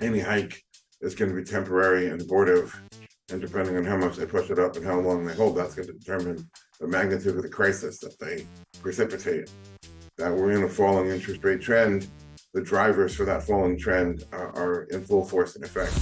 any hike is going to be temporary and abortive. And depending on how much they push it up and how long they hold, that's going to determine the magnitude of the crisis that they precipitate. That we're in a falling interest rate trend, the drivers for that falling trend are in full force and effect.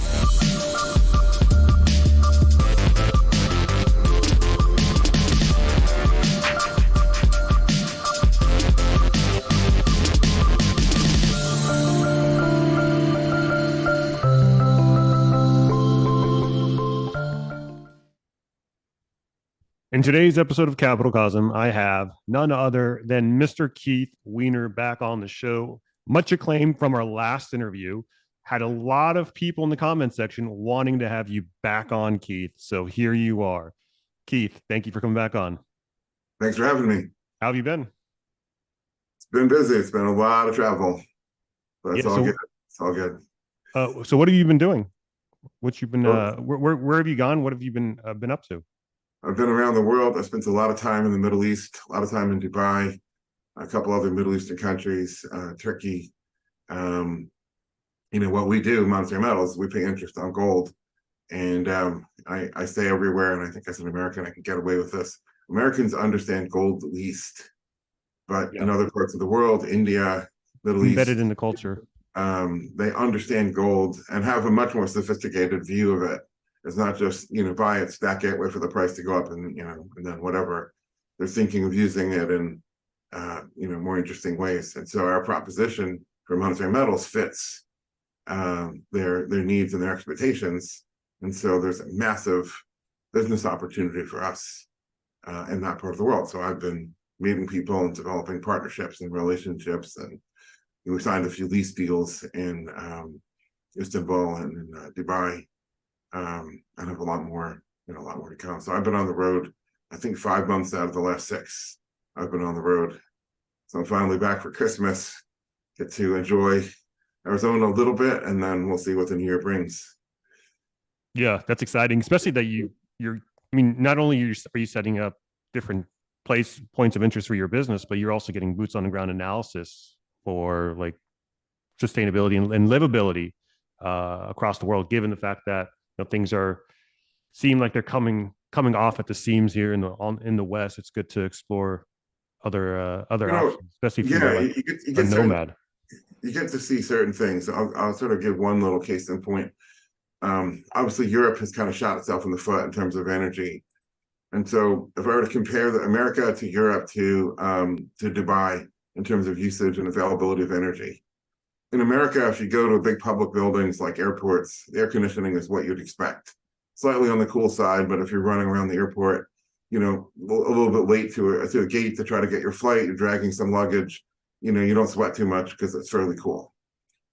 In today's episode of Capital Cosm, I have none other than Mr. Keith Weiner back on the show. Much acclaim from our last interview. Had a lot of people in the comment section wanting to have you back on, Keith. So here you are. Keith, thank you for coming back on. Thanks for having me. How have you been? It's been busy. It's been a lot of travel, but it's all good. It's all good. So what have you been doing? What you've been? Where have you gone? What have you been up to? I've been around the world. I spent a lot of time in the Middle East, a lot of time in Dubai, a couple other Middle Eastern countries, Turkey. What we do, Monetary Metals, we pay interest on gold. And I say everywhere, and I think as an American, I can get away with this. Americans understand gold the least, but in other parts of the world, India, Middle East, embedded in the culture, they understand gold and have a much more sophisticated view of it. It's not just, buy it, stack it, wait for the price to go up and then whatever. They're thinking of using it in, more interesting ways. And so our proposition for Monetary Metals fits their needs and their expectations. And so there's a massive business opportunity for us in that part of the world. So I've been meeting people and developing partnerships and relationships. And we signed a few lease deals in Istanbul and in Dubai. And have a lot more to come. So I've been on the road, I think 5 months out of the last 6, I've been on the road. So I'm finally back for Christmas, get to enjoy Arizona a little bit, and then we'll see what the new year brings. Yeah, that's exciting, especially that not only are you setting up different points of interest for your business, but you're also getting boots on the ground analysis for like sustainability and livability across the world, given the fact that things seem like they're coming off at the seams here in the West. It's good to explore other options, especially if you get a nomad. You get to see certain things. I'll sort of give one little case in point. Obviously, Europe has kind of shot itself in the foot in terms of energy, and so if I were to compare America to Europe to Dubai in terms of usage and availability of energy. In America, if you go to big public buildings like airports, the air conditioning is what you'd expect. Slightly on the cool side, but if you're running around the airport, a little bit late to a gate to try to get your flight, you're dragging some luggage, you don't sweat too much because it's fairly cool.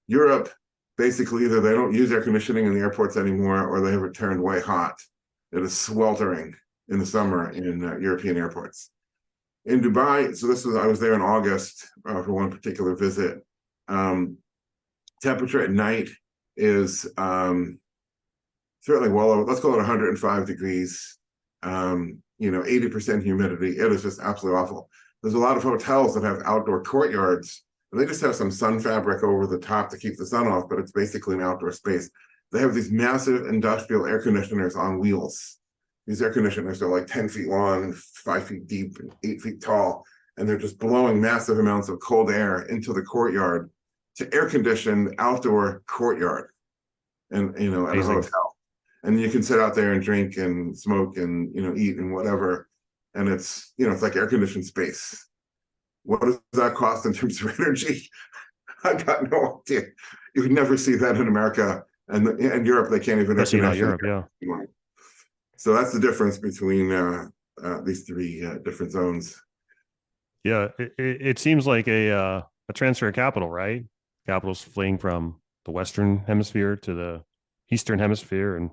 Europe, basically, either they don't use air conditioning in the airports anymore or they have it turned way hot. It is sweltering in the summer in European airports. In Dubai, I was there in August for one particular visit. Temperature at night is certainly well over, let's call it 105 degrees, 80% humidity. It is just absolutely awful. There's a lot of hotels that have outdoor courtyards, and they just have some sun fabric over the top to keep the sun off, but it's basically an outdoor space. They have these massive industrial air conditioners on wheels. These air conditioners are like 10 feet long and 5 feet deep and 8 feet tall, and they're just blowing massive amounts of cold air into the courtyard to air-conditioned outdoor courtyard, and at a hotel, and you can sit out there and drink and smoke and eat and whatever, and it's it's like air-conditioned space. What does that cost in terms of energy? I got no idea. You would never see that in America, and in Europe they can't even. Especially not Europe, yeah. So that's the difference between these 3 different zones. Yeah, it seems like a transfer of capital, right? Capital's fleeing from the Western hemisphere to the Eastern hemisphere, and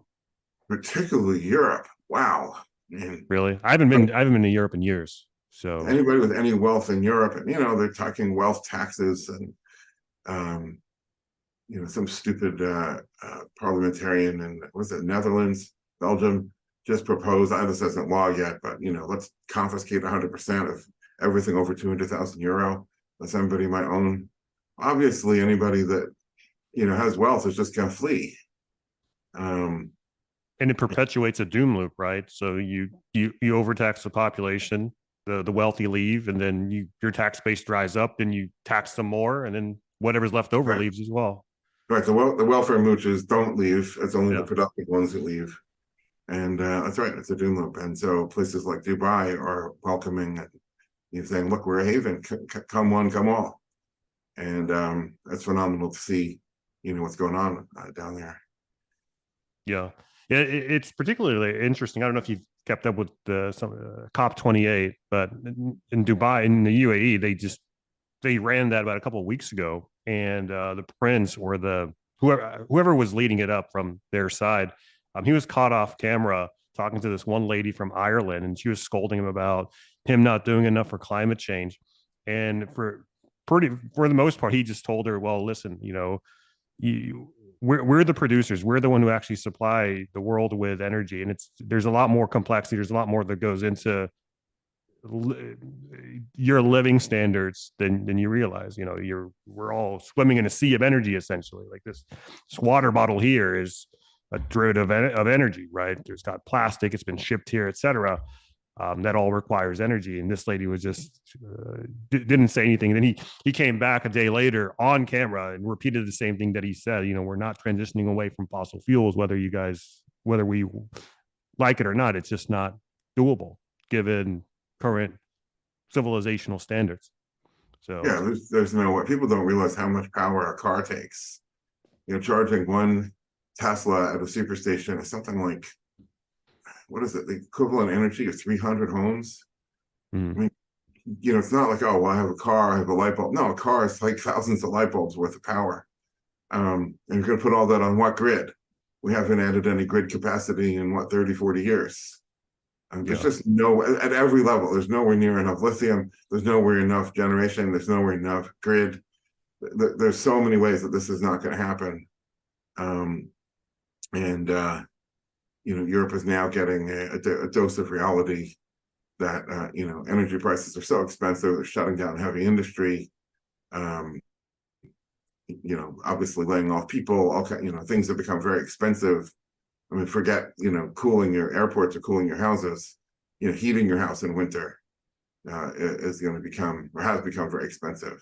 particularly Europe. Wow, man. Really, I haven't been to Europe in years. So anybody with any wealth in Europe, and they're talking wealth taxes and some stupid parliamentarian in Netherlands, Belgium just proposed. This isn't law yet, but let's confiscate 100% of everything over 200,000 euro that somebody might own. Obviously, anybody that has wealth is just going to flee. Um, And it perpetuates a doom loop, right? So you overtax the population, the wealthy leave, and then your tax base dries up, then you tax them more, and then whatever's left over right, leaves as well. right. The welfare moochers don't leave. It's only the Yeah. productive ones that leave. And that's right. It's a doom loop. And so places like Dubai are welcoming it. You're saying, look, we're a haven. Come one, come all. And that's phenomenal to see, what's going on down there. Yeah. It's particularly interesting. I don't know if you've kept up with COP28, but in Dubai, in the UAE, they ran that about a couple of weeks ago, and the prince or whoever was leading it up from their side, he was caught off camera talking to this one lady from Ireland, and she was scolding him about him not doing enough for climate change. And for the most part, he just told her, "Well, listen, we're the producers. We're the one who actually supply the world with energy, and there's a lot more complexity. There's a lot more that goes into your living standards than you realize. We're all swimming in a sea of energy, essentially. Like this water bottle here is a derivative of energy, right? There's got plastic, it's been shipped here, etc. That all requires energy. And this lady was just didn't say anything. Then he came back a day later on camera and repeated the same thing that he said. We're not transitioning away from fossil fuels, whether we like it or not. It's just not doable given current civilizational standards. So Yeah, there's no way. People don't realize how much power a car takes. Charging one Tesla at a superstation is something like, what is it? The equivalent energy of 300 homes. I mean, it's not like, oh, well, I have a car, I have a light bulb. No, a car is like thousands of light bulbs worth of power. And you're going to put all that on what grid? We haven't added any grid capacity in 30, 40 years. There's just at every level, there's nowhere near enough lithium. There's nowhere enough generation. There's nowhere enough grid. There's so many ways that this is not going to happen. Europe is now getting a dose of reality that, energy prices are so expensive. They're shutting down heavy industry. Obviously laying off people, all things that become very expensive. I mean, forget, cooling your airports or cooling your houses, heating your house in winter is going to become, or has become, very expensive.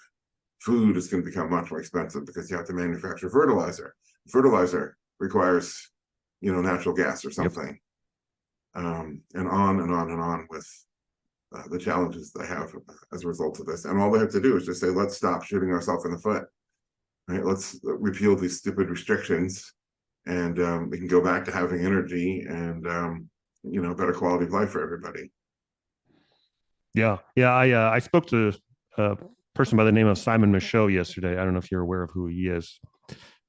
Food is going to become much more expensive because you have to manufacture fertilizer. Fertilizer requires, natural gas or something. And on and on and on with the challenges they have as a result of this. And all they have to do is just say, let's stop shooting ourselves in the foot. Right? Let's repeal these stupid restrictions, and we can go back to having energy and better quality of life for everybody. Yeah. I spoke to a person by the name of Simon Michau yesterday. I don't know if you're aware of who he is,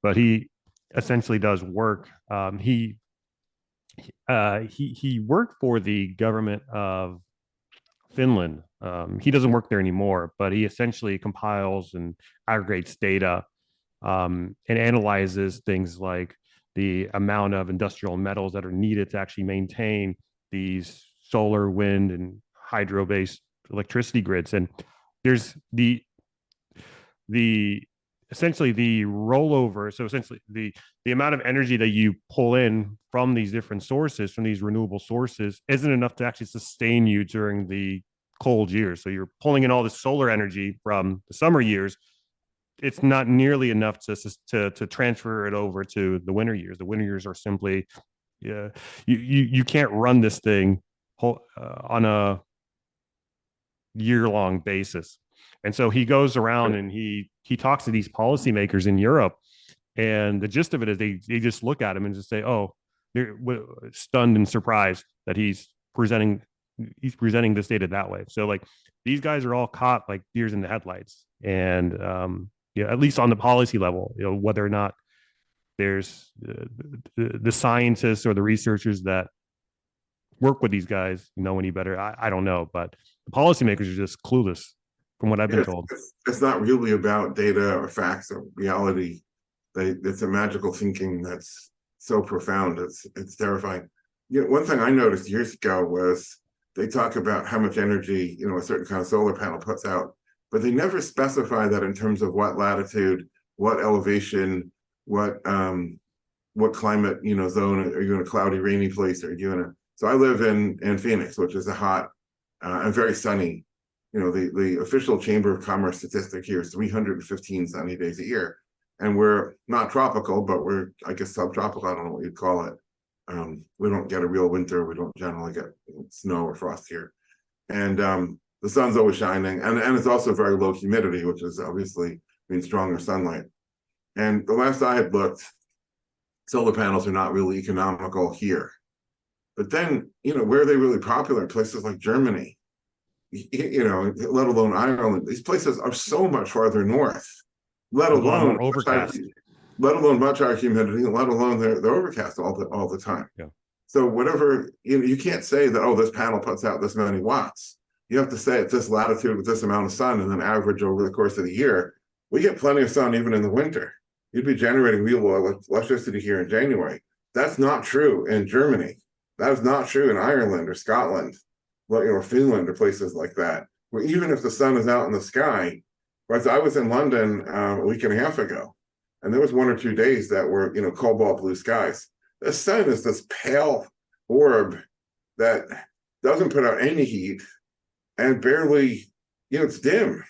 but he essentially does work. He worked for the government of Finland. He doesn't work there anymore, but he essentially compiles and aggregates data and analyzes things like the amount of industrial metals that are needed to actually maintain these solar, wind, and hydro-based electricity grids. And there's the essentially the rollover. So essentially the amount of energy that you pull in from these different sources, from these renewable sources, isn't enough to actually sustain you during the cold years. So you're pulling in all the solar energy from the summer years. It's not nearly enough to transfer it over to the winter years. The winter years are simply, you can't run this thing on a year-long basis. And so he goes around and he talks to these policymakers in Europe, and the gist of it is they just look at him and just say, "Oh, they're stunned and surprised that he's presenting this data that way." So like these guys are all caught like deers in the headlights, and at least on the policy level, whether or not there's the scientists or the researchers that work with these guys know any better. I don't know, but the policymakers are just clueless from what I've been told. It's not really about data or facts or reality. It's a magical thinking that's so profound. It's terrifying. One thing I noticed years ago was they talk about how much energy, a certain kind of solar panel puts out, but they never specify that in terms of what latitude, what elevation, what climate, zone. Are you in a cloudy, rainy place? Are you in a, so I live in Phoenix, which is a hot and very sunny. The official Chamber of Commerce statistic here is 315 sunny days a year. And we're not tropical, but we're, I guess, subtropical. I don't know what you'd call it. We don't get a real winter. We don't generally get snow or frost here. And the sun's always shining. And it's also very low humidity, which is obviously means stronger sunlight. And the last I had looked, solar panels are not really economical here. But then, where are they really popular? Places like Germany, let alone Ireland. These places are so much farther north, let alone overcast, much higher humidity, let alone they're overcast all the time. Yeah. So whatever, you can't say that, oh, this panel puts out this many watts. You have to say at this latitude with this amount of sun and then average over the course of the year. We get plenty of sun even in the winter. You'd be generating real electricity here in January. That's not true in Germany. That is not true in Ireland or Scotland, or Finland or places like that, where even if the sun is out in the sky, right? So I was in London a week and a half ago, and there was 1 or 2 days that were, cobalt blue skies. The sun is this pale orb that doesn't put out any heat and barely, it's dim.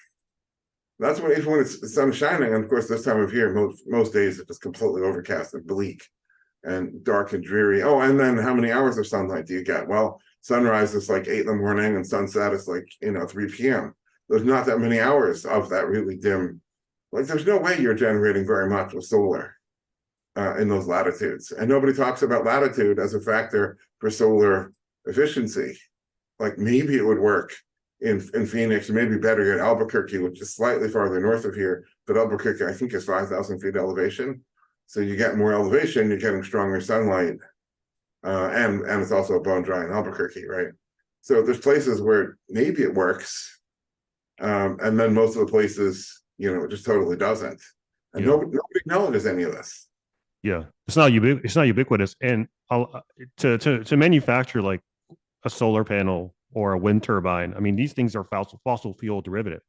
That's when, even when the sun's shining, and of course, this time of year, most days it's just completely overcast and bleak and dark and dreary. Oh, and then how many hours of sunlight do you get? Well, sunrise is like 8 in the morning and sunset is like, 3 p.m. There's not that many hours of that really dim. Like, there's no way you're generating very much with solar in those latitudes. And nobody talks about latitude as a factor for solar efficiency. Like, maybe it would work in Phoenix, maybe better at Albuquerque, which is slightly farther north of here. But Albuquerque, I think, is 5,000 feet elevation. So you get more elevation, you're getting stronger sunlight. And it's also bone dry in Albuquerque, right? So there's places where maybe it works. And then most of the places, it just totally doesn't. And nobody acknowledges any of this. Yeah, it's not ubiquitous. And to manufacture like a solar panel or a wind turbine, I mean, these things are fossil fuel derivative.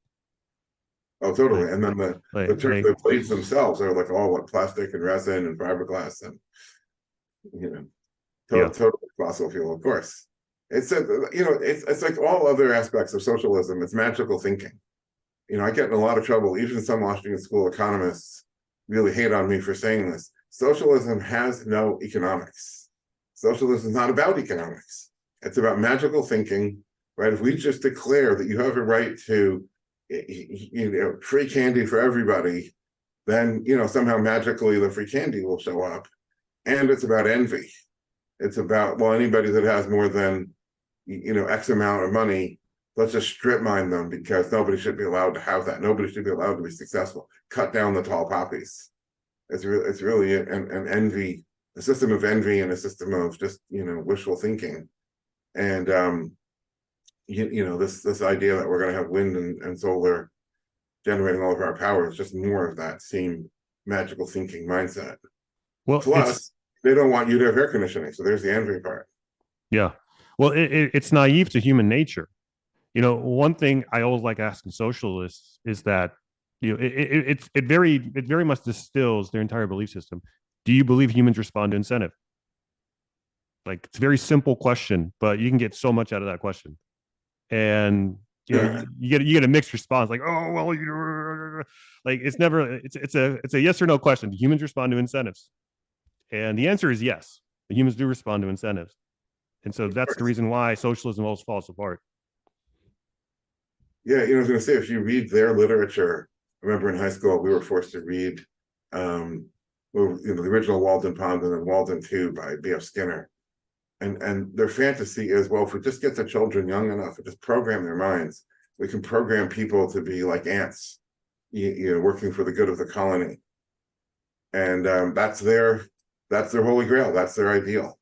Oh, totally. And then the blades themselves are like all plastic and resin and fiberglass and totally fossil fuel, of course. It's it's like all other aspects of socialism. It's magical thinking. I get in a lot of trouble. Even some Washington School economists really hate on me for saying this. Socialism has no economics. Socialism is not about economics. It's about magical thinking, right? If we just declare that you have a right to, free candy for everybody, then, somehow magically the free candy will show up. And it's about envy. It's about, well, anybody that has more than, X amount of money, let's just strip mine them because nobody should be allowed to have that. Nobody should be allowed to be successful. Cut down the tall poppies. It's really an envy, a system of envy and a system of just, wishful thinking. And, this idea that we're going to have wind and solar generating all of our power is just more of that same magical thinking mindset. Well, plus they don't want you to have air conditioning. So there's the envy part. Yeah. Well, it's naive to human nature. One thing I always like asking socialists is that, it very much distills their entire belief system. Do you believe humans respond to incentive? Like, it's a very simple question, but you can get so much out of that question. And you get a mixed response, like, oh well, like it's a yes or no question. Do humans respond to incentives? And the answer is yes. The humans do respond to incentives. And so that's the reason why socialism always falls apart. Yeah, I was going to say, if you read their literature, I remember in high school we were forced to read, the original Walden Pond and then Walden 2 by B.F. Skinner, and their fantasy is, well, if we just get the children young enough, we just program their minds, we can program people to be like ants, working for the good of the colony, and that's their holy grail, that's their ideal.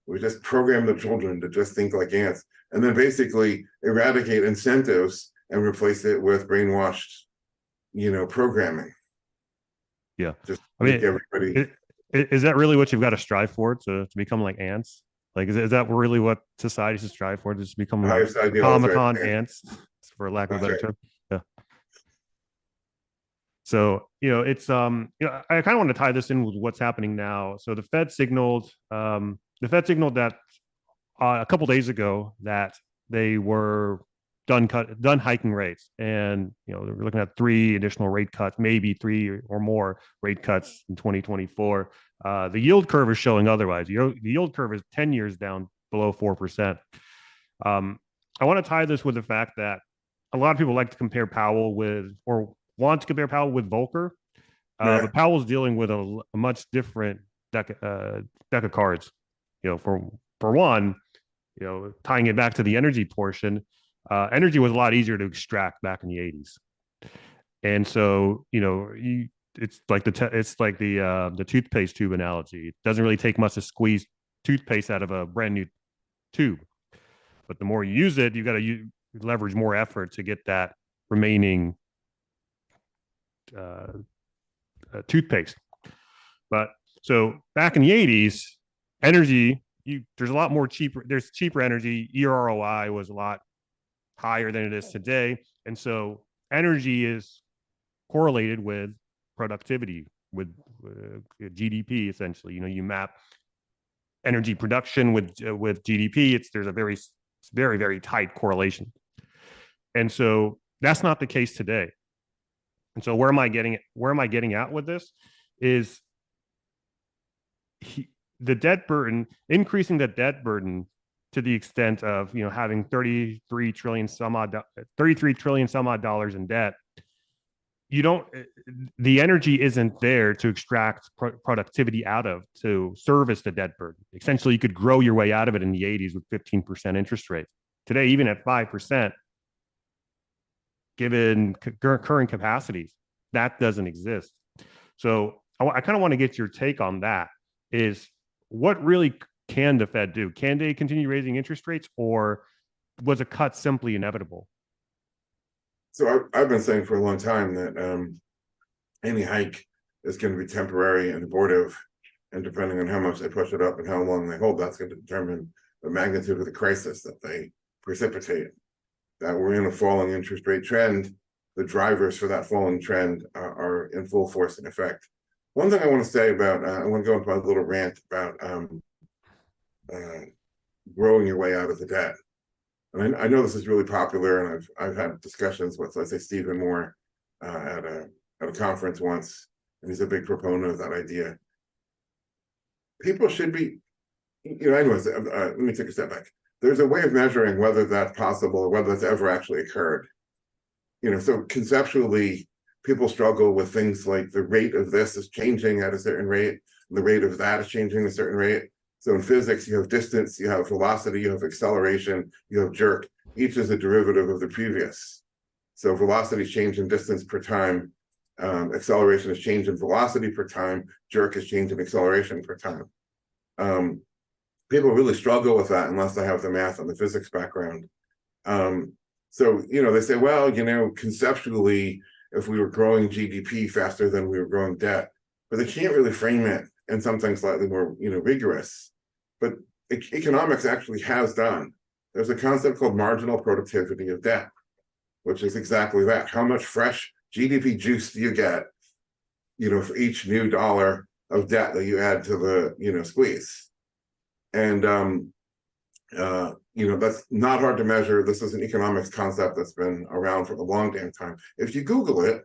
We just program the children to just think like ants, and then basically eradicate incentives and replace it with brainwashed, programming. Yeah. Just everybody. Is that really what you've got to strive for, to become like ants? Like, is that really what society should strive for, to just become like automaton ants, for lack of a better term? Yeah. So, it's I kind of want to tie this in with what's happening now. So the Fed signaled that a couple days ago that they were done hiking rates, and they're looking at 3 additional rate cuts, maybe 3 or more rate cuts in 2024. The yield curve is showing otherwise. The yield curve is 10 years down below 4%. I want to tie this with the fact that a lot of people like to compare Powell with, or want to compare Powell with Volcker, Yeah. but Powell's dealing with a much different deck of cards. For one, tying it back to the energy portion, energy was a lot easier to extract back in the 80s. And so, it's like the toothpaste tube analogy. It doesn't really take much to squeeze toothpaste out of a brand new tube. But the more you use it, you got to leverage more effort to get that remaining toothpaste. But so back in the 80s, energy, there's a lot more cheaper. There's cheaper energy. ROI was a lot higher than it is today. And so energy is correlated with productivity, with GDP, essentially. You map energy production with GDP. There's a very, very, very tight correlation. And so that's not the case today. And so where am I getting at with this is the debt burden, increasing the debt burden to the extent of having 33 trillion some odd dollars in debt. The energy isn't there to extract productivity out of, to service the debt burden. Essentially, you could grow your way out of it in the 80s with 15% interest rates. Today, even at 5%, given current capacities, that doesn't exist. So I kind of want to get your take on that. Is what really can the Fed do? Can they continue raising interest rates, or was a cut simply inevitable? So I've been saying for a long time that any hike is going to be temporary and abortive, and depending on how much they push it up and how long they hold, that's going to determine the magnitude of the crisis that they precipitate. That we're in a falling interest rate trend. The drivers for that falling trend are in full force and effect. One thing I want to say about, I want to go into my little rant about growing your way out of the debt. And I know this is really popular, and I've had discussions with, let's say, Stephen Moore at a conference once, and he's a big proponent of that idea. People should be, anyways, let me take a step back. There's a way of measuring whether that's possible or whether it's ever actually occurred. So conceptually, people struggle with things like the rate of this is changing at a certain rate, and the rate of that is changing at a certain rate. So in physics, you have distance, you have velocity, you have acceleration, you have jerk. Each is a derivative of the previous. So velocity is change in distance per time. Acceleration is change in velocity per time. Jerk is change in acceleration per time. People really struggle with that unless they have the math and the physics background. So, they say, well, conceptually, if we were growing GDP faster than we were growing debt, but they can't really frame it in something slightly more, rigorous. But economics actually has done. There's a concept called marginal productivity of debt, which is exactly that. How much fresh GDP juice do you get, for each new dollar of debt that you add to the, squeeze? And, that's not hard to measure. This is an economics concept that's been around for a long damn time. If you Google it,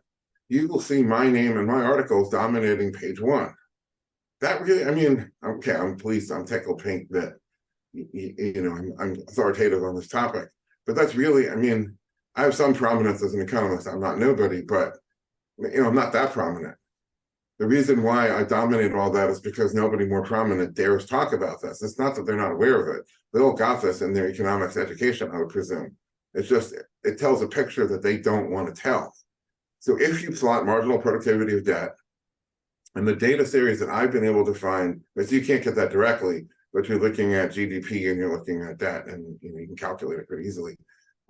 you will see my name and my articles dominating page 1. That really, okay, I'm pleased, I'm tickled pink that, I'm authoritative on this topic, but that's really, I have some prominence as an economist. I'm not nobody, but, I'm not that prominent. The reason why I dominate all that is because nobody more prominent dares talk about this. It's not that they're not aware of it. They all got this in their economics education, I would presume. It's just, it tells a picture that they don't want to tell. So if you plot marginal productivity of debt, and the data series that I've been able to find, because you can't get that directly, but you're looking at GDP and you're looking at debt, and you can calculate it pretty easily.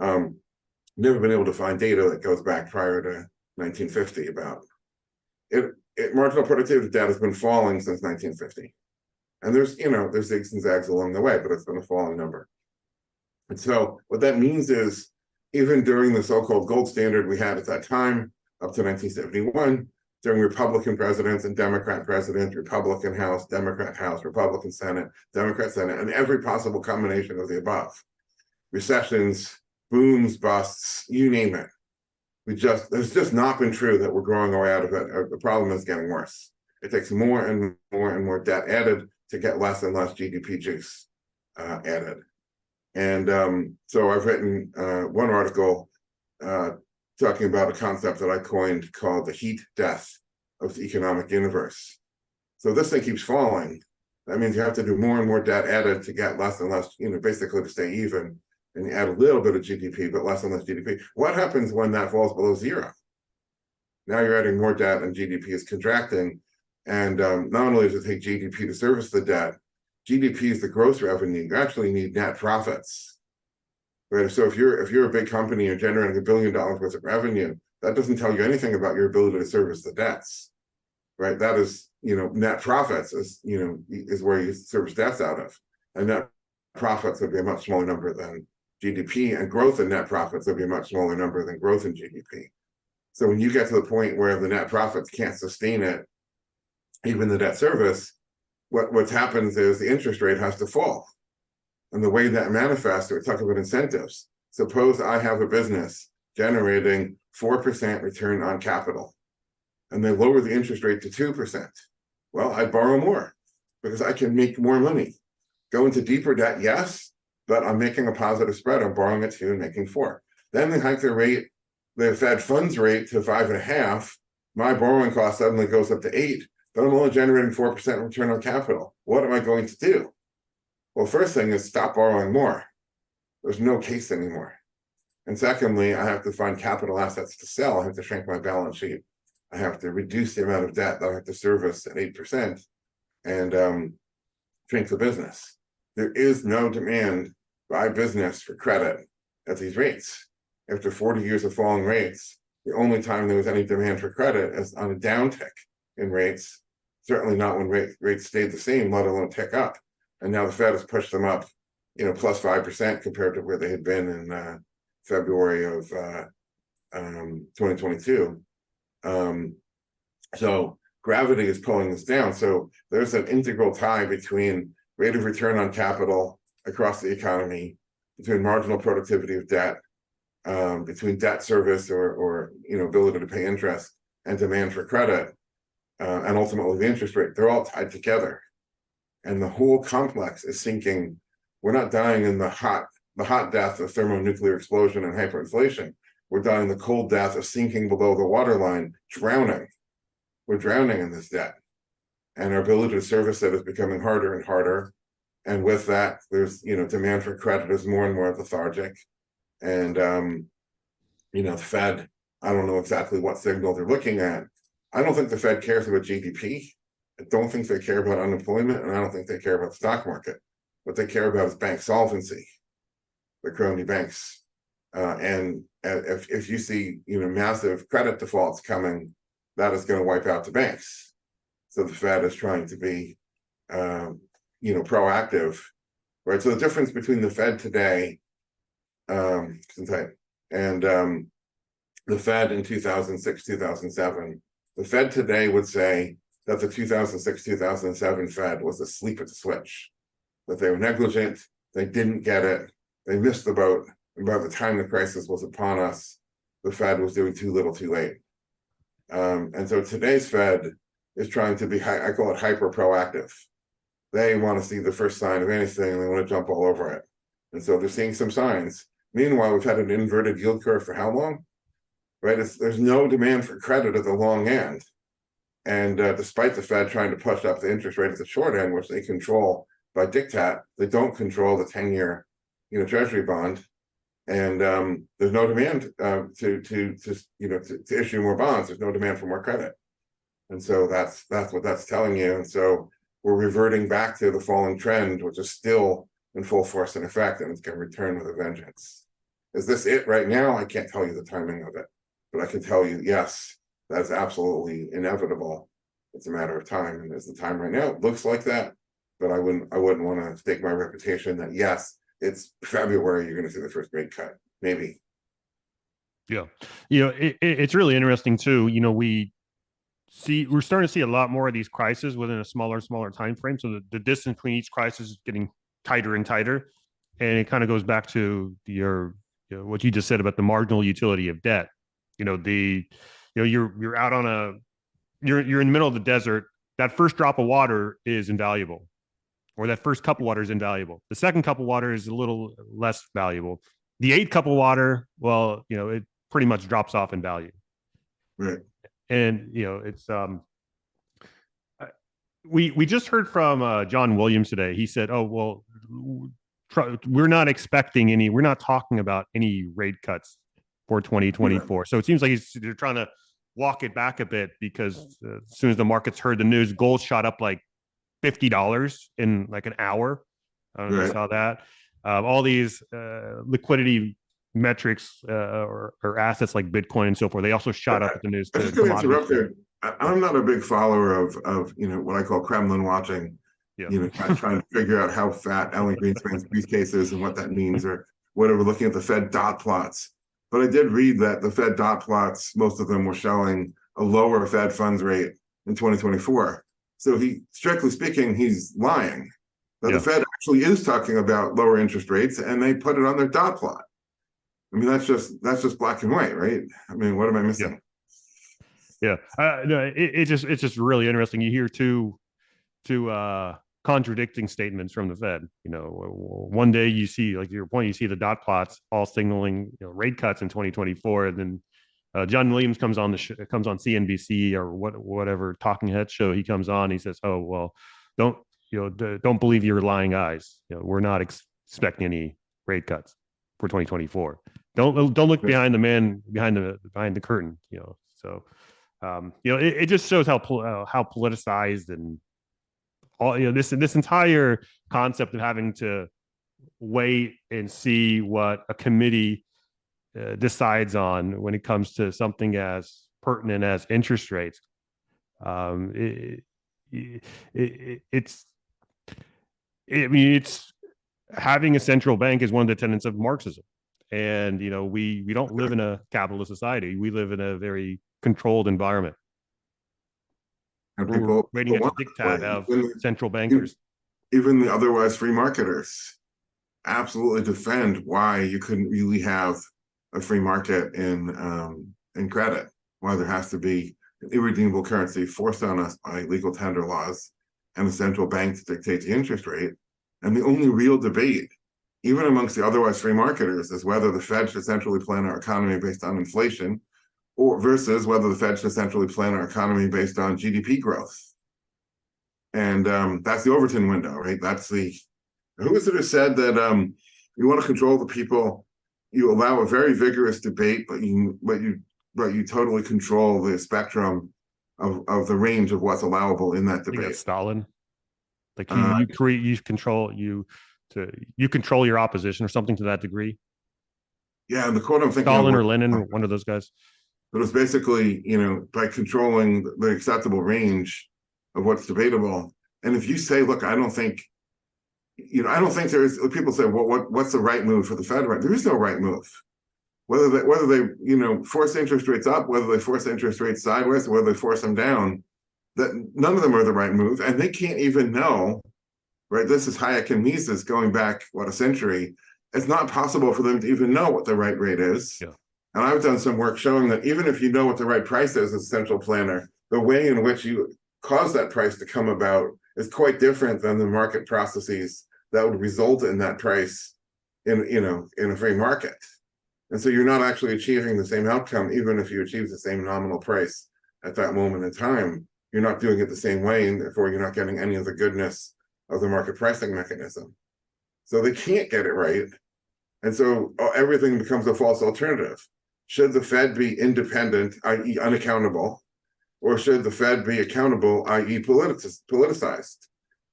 Never been able to find data that goes back prior to 1950 about it. Marginal productivity data has been falling since 1950. And there's zigs and zags along the way, but it's been a falling number. And so what that means is, even during the so-called gold standard we had at that time, up to 1971, during Republican presidents and Democrat presidents, Republican House, Democrat House, Republican Senate, Democrat Senate, and every possible combination of the above. Recessions, booms, busts, you name it. It's just not been true that we're growing our way out of it. The problem is getting worse. It takes more and more and more debt added to get less and less GDP juice added. And so I've written one article talking about a concept that I coined called the heat death of the economic universe. So this thing keeps falling. That means you have to do more and more debt added to get less and less, basically to stay even. And you add a little bit of GDP, but less and less GDP. What happens when that falls below zero? Now you're adding more debt and GDP is contracting. And not only does it take GDP to service the debt, GDP is the gross revenue. You actually need net profits. Right? So if you're a big company, you're generating $1 billion worth of revenue, that doesn't tell you anything about your ability to service the debts. Right? That is, net profits is where you service debts out of. And net profits would be a much smaller number than GDP, and growth in net profits would be a much smaller number than growth in GDP. So when you get to the point where the net profits can't sustain it, even the debt service, what happens is the interest rate has to fall. And the way that manifests, we're talking about incentives. Suppose I have a business generating 4% return on capital, and they lower the interest rate to 2%. Well, I borrow more because I can make more money. Go into deeper debt, yes, but I'm making a positive spread. I'm borrowing at 2 and making 4. Then they hike their rate, the Fed funds rate to 5.5. My borrowing cost suddenly goes up to 8, but I'm only generating 4% return on capital. What am I going to do? Well, first thing is stop borrowing more. There's no case anymore. And secondly, I have to find capital assets to sell. I have to shrink my balance sheet. I have to reduce the amount of debt that I have to service at 8% and shrink the business. There is no demand by business for credit at these rates. After 40 years of falling rates, the only time there was any demand for credit is on a downtick in rates, certainly not when rates stayed the same, let alone tick up. And now the Fed has pushed them up, plus 5% compared to where they had been in February of 2022. So gravity is pulling this down. So there's an integral tie between rate of return on capital across the economy, between marginal productivity of debt, between debt service or ability to pay interest and demand for credit, and ultimately the interest rate. They're all tied together, and the whole complex is sinking. We're not dying in the hot death of thermonuclear explosion and hyperinflation. We're dying the cold death of sinking below the waterline, drowning. We're drowning in this debt, and our ability to service it is becoming harder and harder. And with that, there's demand for credit is more and more lethargic. And the Fed, I don't know exactly what signal they're looking at. I don't think the Fed cares about GDP. I don't think they care about unemployment, and I don't think they care about the stock market. What they care about is bank solvency, the crony banks. And if you see massive credit defaults coming, that is going to wipe out the banks. So the Fed is trying to be proactive, right? So the difference between the Fed today and the Fed in 2006, 2007, the Fed today would say that the 2006, 2007 Fed was asleep at the switch, that they were negligent, they didn't get it, they missed the boat, and by the time the crisis was upon us, the Fed was doing too little too late. And so today's Fed is trying to be, I call it hyper proactive. They want to see the first sign of anything and they want to jump all over it. And so they're seeing some signs. Meanwhile, we've had an inverted yield curve for how long? Right? There's no demand for credit at the long end. And despite the Fed trying to push up the interest rate at the short end, which they control by diktat, they don't control the 10-year treasury bond. And there's no demand to issue more bonds. There's no demand for more credit. And so that's what that's telling you. And so we're reverting back to the falling trend, which is still in full force and effect, and it's going to return with a vengeance. Is this it right now? I can't tell you the timing of it, but I can tell you, yes, that's absolutely inevitable. It's a matter of time, and is the time right now? It looks like that, but I wouldn't want to stake my reputation that yes, it's February, you're going to see the first rate cut. Maybe. Yeah. It's really interesting too. we're starting to see a lot more of these crises within a smaller and smaller time frame. So the distance between each crisis is getting tighter and tighter. And it kind of goes back to what you just said about the marginal utility of debt. You're out on you're in the middle of the desert. That first drop of water is invaluable, or that first cup of water is invaluable. The second cup of water is a little less valuable. The eighth cup of water, well, it pretty much drops off in value. Right. And it's we just heard from John Williams today. He said, "Oh well, we're not talking about any rate cuts for 2024." So it seems like they're trying to walk it back a bit, because as soon as the markets heard the news, gold shot up like $50 in like an hour. I don't know if you saw that. All these liquidity metrics or assets like Bitcoin and so forth, they also shot up at the news. I'm just going to interrupt there. I'm not a big follower of what I call Kremlin watching. Yeah. Trying to figure out how fat Alan Greenspan's briefcase is and what that means, or whatever, looking at the Fed dot plots. But I did read that the Fed dot plots, most of them were showing a lower Fed funds rate in 2024. So strictly speaking, he's lying. But the Fed actually is talking about lower interest rates, and they put it on their dot plot. I mean, that's just black and white, right? I mean, what am I missing? No, it's just really interesting. You hear two contradicting statements from the Fed. One day you see, like your point, you see the dot plots all signaling rate cuts in 2024, and then John Williams comes on comes on CNBC or whatever talking head show he comes on. He says, "Oh well, don't believe your lying eyes. We're not expecting any rate cuts for 2024. Don't look behind the man behind the curtain." So it just shows how politicized and all this entire concept of having to wait and see what a committee decides on when it comes to something as pertinent as interest rates. It's having a central bank is one of the tenets of Marxism, and we don't live in a capitalist society. We live in a very controlled environment. And we're waiting at the diktat of central bankers. Even the otherwise free marketers absolutely defend why you couldn't really have a free market in credit, why there has to be an irredeemable currency forced on us by legal tender laws and a central bank to dictate the interest rate. And the only real debate, even amongst the otherwise free marketers, is whether the Fed should centrally plan our economy based on inflation, or versus whether the Fed should centrally plan our economy based on GDP growth. And that's the Overton window, right? Who was it who said that you want to control the people, you allow a very vigorous debate, but you totally control the spectrum of the range of what's allowable in that debate. That's Stalin. Like you control your opposition or something to that degree. Yeah, and the quote I'm thinking Stalin or Lenin, or one of those guys. But it's basically, by controlling the acceptable range of what's debatable. And if you say, look, I don't think there is, people say, well, what's the right move for the Fed? Right? There is no right move. Whether they force interest rates up, whether they force interest rates sideways, or whether they force them down, that none of them are the right move. And they can't even know, right? This is Hayek and Mises going back, a century. It's not possible for them to even know what the right rate is. Yeah. And I've done some work showing that even if you know what the right price is as a central planner, the way in which you cause that price to come about is quite different than the market processes that would result in that price in a free market. And so you're not actually achieving the same outcome, even if you achieve the same nominal price at that moment in time. You're not doing it the same way, and therefore you're not getting any of the goodness of the market pricing mechanism. So they can't get it right. And so everything becomes a false alternative. Should the Fed be independent, i.e. unaccountable, or should the Fed be accountable, i.e. politicized?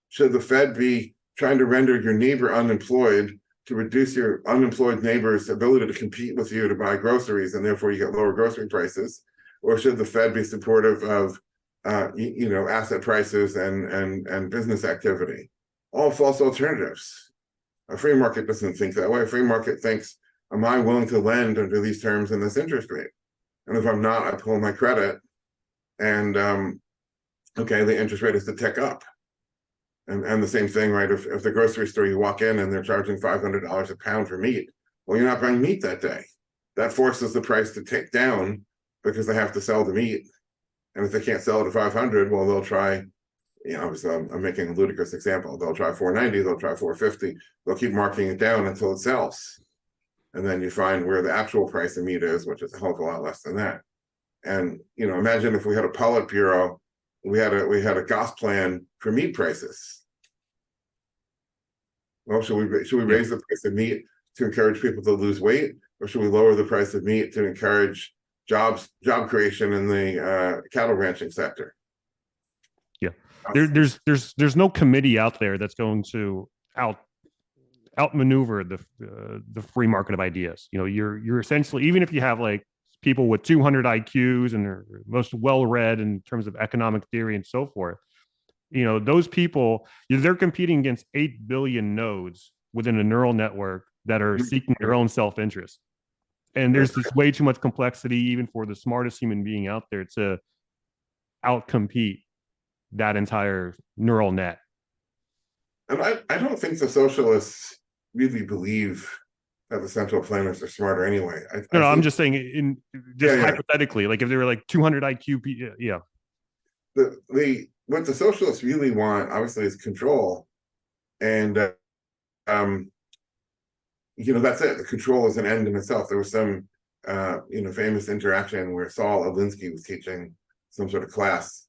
Should the Fed be trying to render your neighbor unemployed to reduce your unemployed neighbor's ability to compete with you to buy groceries, and therefore you get lower grocery prices? Or should the Fed be supportive of asset prices and business activity? All false alternatives. A free market doesn't think that way. A free market thinks, am I willing to lend under these terms and this interest rate? And if I'm not, I pull my credit and okay, the interest rate is to tick up. And the same thing, right? If the grocery store you walk in and they're charging $500 a pound for meat, well, you're not buying meat that day. That forces the price to tick down because they have to sell the meat. And if they can't sell it at 500, well, they'll try, obviously I'm making a ludicrous example. They'll try 490, they'll try 450, they'll keep marking it down until it sells. And then you find where the actual price of meat is, which is a hell of a lot less than that. And, imagine if we had a Politburo, we had a GOS plan for meat prices. Well, should we raise the price of meat to encourage people to lose weight, or should we lower the price of meat to encourage job creation in the cattle ranching sector? Yeah, there's no committee out there that's going to outmaneuver the free market of ideas. You're essentially, even if you have like people with 200 IQs and are most well-read in terms of economic theory and so forth, those people, they're competing against 8 billion nodes within a neural network that are seeking their own self-interest. And there's just way too much complexity, even for the smartest human being out there, to outcompete that entire neural net. And I don't think the socialists really believe that the central planners are smarter anyway. I'm just saying, hypothetically, like if they were like 200 IQ, yeah. What the socialists really want, obviously, is control, and that's it. The control is an end in itself. There was some famous interaction where Saul Alinsky was teaching some sort of class,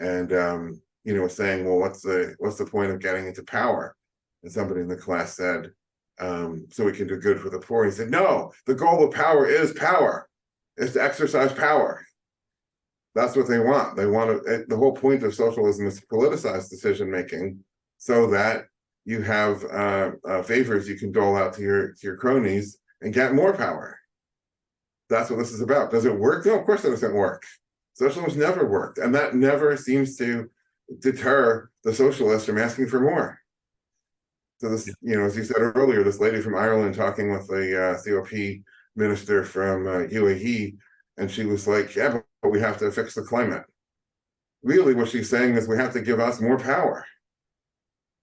and was saying, well, what's the point of getting into power? And somebody in the class said, so we can do good for the poor. He said, no, the goal of power is to exercise power. That's what they want. They want to. The whole point of socialism is to politicize decision making, so that you have favors you can dole out to your cronies and get more power. That's what this is about. Does it work? No, of course it doesn't work. Socialism never worked, and that never seems to deter the socialists from asking for more. So this, as you said earlier, this lady from Ireland talking with the COP minister from UAE, and she was like, yeah, but we have to fix the climate. Really, what she's saying is we have to give us more power.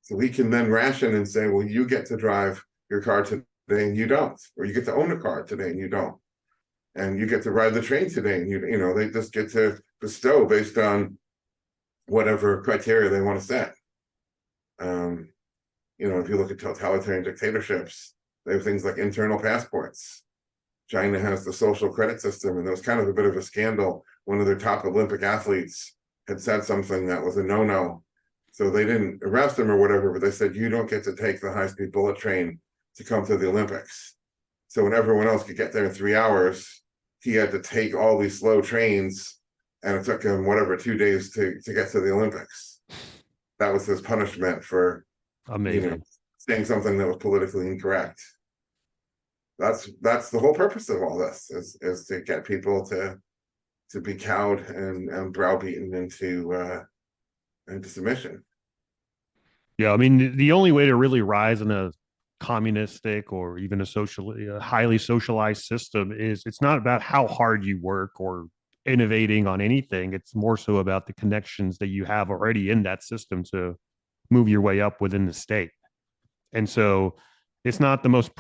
So we can then ration and say, well, you get to drive your car today and you don't, or you get to own a car today and you don't. And you get to ride the train today and they just get to bestow based on whatever criteria they want to set. If you look at totalitarian dictatorships, they have things like internal passports. China has the social credit system, and there was kind of a bit of a scandal. One of their top Olympic athletes had said something that was a no-no. So they didn't arrest him or whatever, but they said, you don't get to take the high-speed bullet train to come to the Olympics. So when everyone else could get there in 3 hours, he had to take all these slow trains, and it took him 2 days to get to the Olympics. That was his punishment for saying something that was politically incorrect. That's the whole purpose of all this, is to get people to be cowed and browbeaten into submission. Yeah, I mean, the only way to really rise in a communistic or even a highly socialized system is, it's not about how hard you work or innovating on anything. It's more so about the connections that you have already in that system to move your way up within the state. And so it's not the most,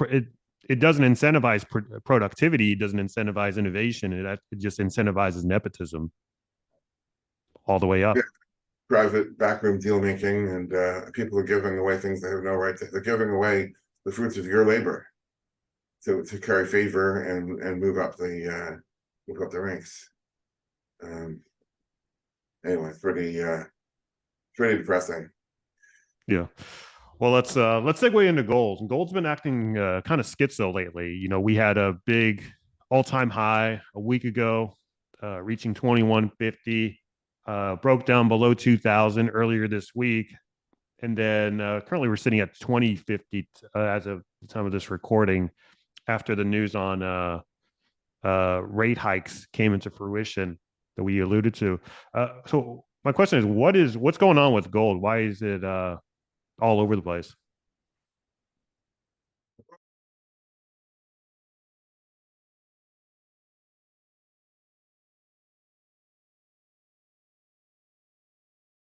it doesn't incentivize productivity, it doesn't incentivize innovation, it just incentivizes nepotism all the way up. Yeah. Private backroom deal making, and people are giving away things they have no right to. They're giving away the fruits of your labor to curry favor and move up the ranks. Anyway, it's pretty depressing. Yeah. Well, let's segue into gold. Gold's been acting kind of schizo lately. We had a big all-time high a week ago, reaching 2150. Broke down below 2000 earlier this week, and then currently we're sitting at 2050 as of the time of this recording, after the news on rate hikes came into fruition that we alluded to. So my question is, what's going on with gold? Why is it all over the place?